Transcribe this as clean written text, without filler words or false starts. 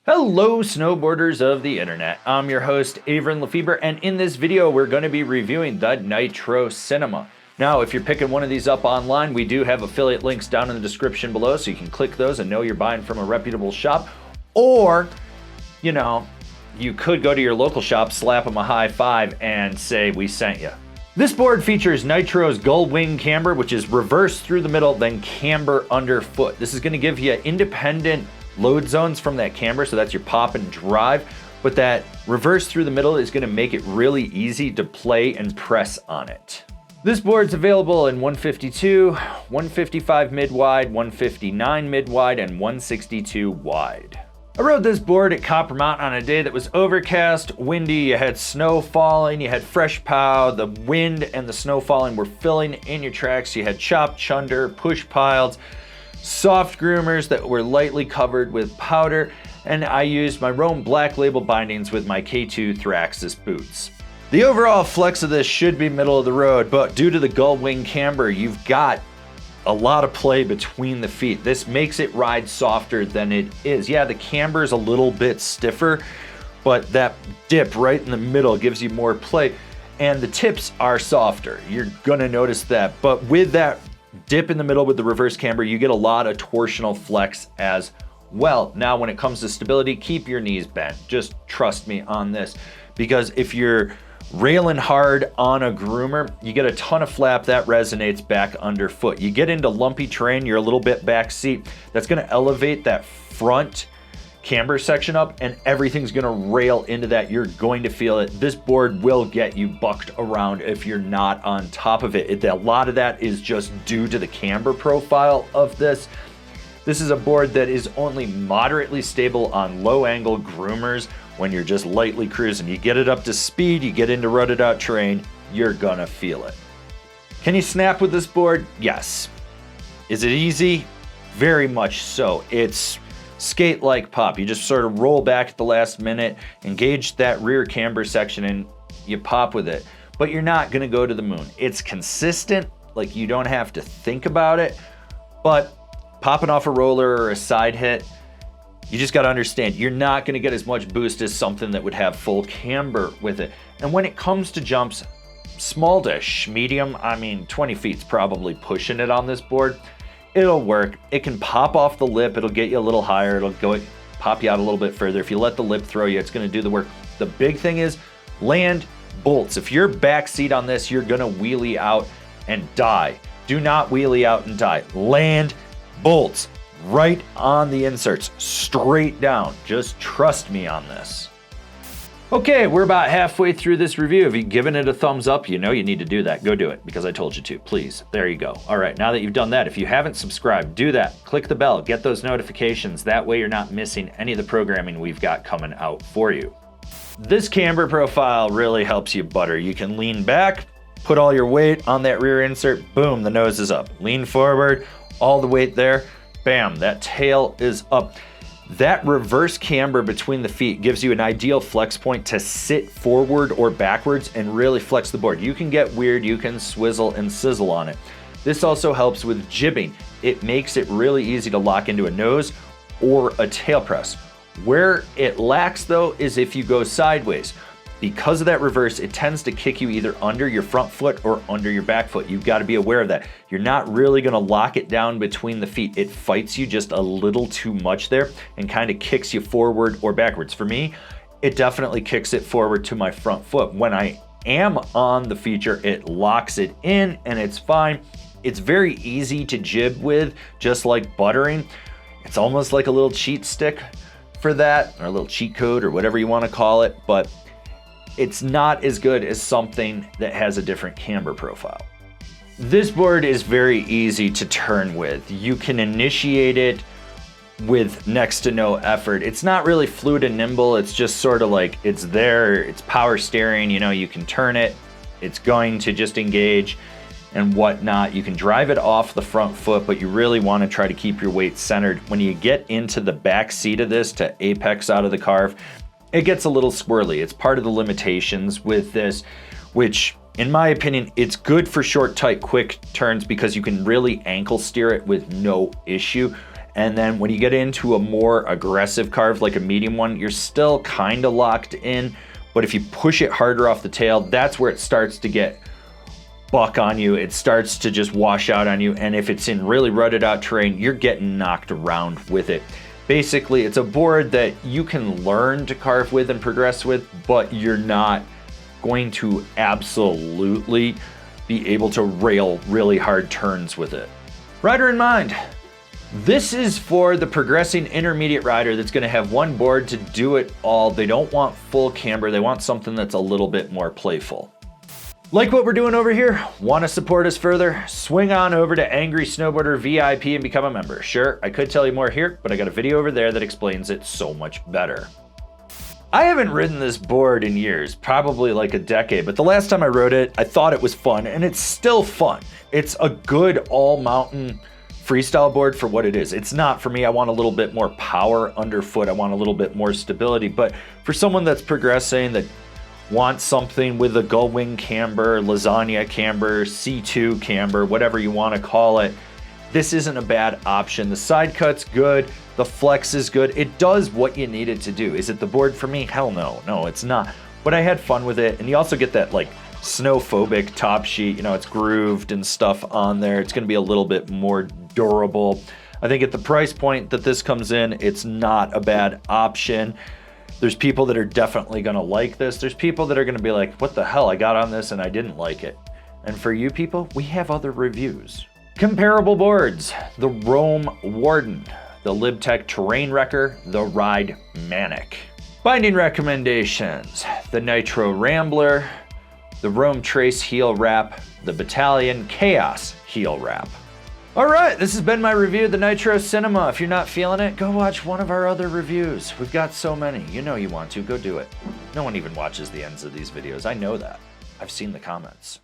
Hello snowboarders of the internet, I'm your host Avran LeFeber, and in this video we're going to be reviewing the Nitro Cinema. Now if you're picking one of these up online, we do have affiliate links down in the description below so you can click those and know you're buying from a reputable shop. Or, you could go to your local shop, slap them a high five and say we sent you. This board features Nitro's gull wing camber, which is reverse through the middle, then camber underfoot. This is going to give you independent load zones from that camber, so that's your pop and drive, but that reverse through the middle is going to make it really easy to play and press on it. This board's available in 152, 155 mid-wide, 159 mid-wide, and 162 wide. I rode this board at Copper Mountain on a day that was overcast, windy, you had snow falling, you had fresh pow, the wind and the snow falling were filling in your tracks, you had chop, chunder, push piles, soft groomers that were lightly covered with powder, and I used my Rome Black Label bindings with my K2 Thraxis boots. The overall flex of this should be middle of the road, but due to the gull wing camber, you've got a lot of play between the feet. This makes it ride softer than it is. Yeah, the camber is a little bit stiffer, but that dip right in the middle gives you more play, and the tips are softer. You're gonna notice that, but with that dip in the middle with the reverse camber, you get a lot of torsional flex as well. Now, when it comes to stability, keep your knees bent. Just trust me on this, because if you're railing hard on a groomer, you get a ton of flap that resonates back underfoot. You get into lumpy terrain, you're a little bit back seat, that's gonna elevate that front camber section up and everything's gonna rail into that. You're going to feel it. This board will get you bucked around if you're not on top of it. A lot of that is just due to the camber profile of this. This is a board that is only moderately stable on low angle groomers when you're just lightly cruising. You get it up to speed, you get into rutted out terrain, you're gonna feel it. Can you snap with this board? Yes. Is it easy? Very much so. It's skate like pop. You just sort of roll back at the last minute, engage that rear camber section, and you pop with it. But you're not gonna go to the moon. It's consistent, like you don't have to think about it, but popping off a roller or a side hit, you just gotta understand, you're not gonna get as much boost as something that would have full camber with it. And when it comes to jumps, small to medium, 20 feet's probably pushing it on this board. It'll work. It can pop off the lip. It'll get you a little higher. It'll pop you out a little bit further. If you let the lip throw you, it's going to do the work. The big thing is land bolts. If you're back seat on this, you're going to wheelie out and die. Do not wheelie out and die. Land bolts right on the inserts, straight down. Just trust me on this. Okay, we're about halfway through this review. If you've given it a thumbs up, you know you need to do that. Go do it, because I told you to, please. There you go. All right, now that you've done that, if you haven't subscribed, do that. Click the bell, get those notifications. That way you're not missing any of the programming we've got coming out for you. This camber profile really helps you butter. You can lean back, put all your weight on that rear insert, boom, the nose is up. Lean forward, all the weight there, bam, that tail is up. That reverse camber between the feet gives you an ideal flex point to sit forward or backwards and really flex the board. You can get weird, you can swizzle and sizzle on it. This also helps with jibbing. It makes it really easy to lock into a nose or a tail press. Where it lacks though is if you go sideways. Because of that reverse, it tends to kick you either under your front foot or under your back foot. You've got to be aware of that. You're not really going to lock it down between the feet. It fights you just a little too much there and kind of kicks you forward or backwards. For me, it definitely kicks it forward to my front foot. When I am on the feature, it locks it in and it's fine. It's very easy to jib with, just like buttering. It's almost like a little cheat stick for that, or a little cheat code or whatever you want to call it, but it's not as good as something that has a different camber profile. This board is very easy to turn with. You can initiate it with next to no effort. It's not really fluid and nimble. It's just sort of like it's there. It's power steering. You can turn it. It's going to just engage and whatnot. You can drive it off the front foot, but you really want to try to keep your weight centered. When you get into the back seat of this to apex out of the carve, it gets a little squirrely. It's part of the limitations with this, which in my opinion, it's good for short, tight, quick turns because you can really ankle steer it with no issue. And then when you get into a more aggressive carve, like a medium one, you're still kind of locked in. But if you push it harder off the tail, that's where it starts to get buck on you. It starts to just wash out on you. And if it's in really rutted out terrain, you're getting knocked around with it. Basically, it's a board that you can learn to carve with and progress with, but you're not going to absolutely be able to rail really hard turns with it. Rider in mind. This is for the progressing intermediate rider that's going to have one board to do it all. They don't want full camber. They want something that's a little bit more playful. Like what we're doing over here? Want to support us further? Swing on over to Angry Snowboarder VIP and become a member. Sure, I could tell you more here, but I got a video over there that explains it so much better. I haven't ridden this board in years, probably like a decade, but the last time I rode it, I thought it was fun, and it's still fun. It's a good all-mountain freestyle board for what it is. It's not for me. I want a little bit more power underfoot. I want a little bit more stability, but for someone that's progressing, that wants something with a gull wing camber, lasagna camber, C2 camber, whatever you want to call it, this isn't a bad option. The side cut's good. The flex is good. It does what you need it to do. Is it the board for me? Hell no. No, it's not. But I had fun with it. And you also get that like snowphobic top sheet. You know, it's grooved and stuff on there. It's going to be a little bit more durable. I think at the price point that this comes in, it's not a bad option. There's people that are definitely going to like this. There's people that are going to be like, what the hell? I got on this and I didn't like it. And for you people, we have other reviews. Comparable boards, the Rome Warden, the Libtech Terrain Wrecker, the Ride Manic. Binding recommendations, the Nitro Rambler, the Rome Trace Heel Wrap, the Bataleon Chaos Heel Wrap. All right, this has been my review of the Nitro Cinema. If you're not feeling it, go watch one of our other reviews. We've got so many. You know you want to, go do it. No one even watches the ends of these videos. I know that. I've seen the comments.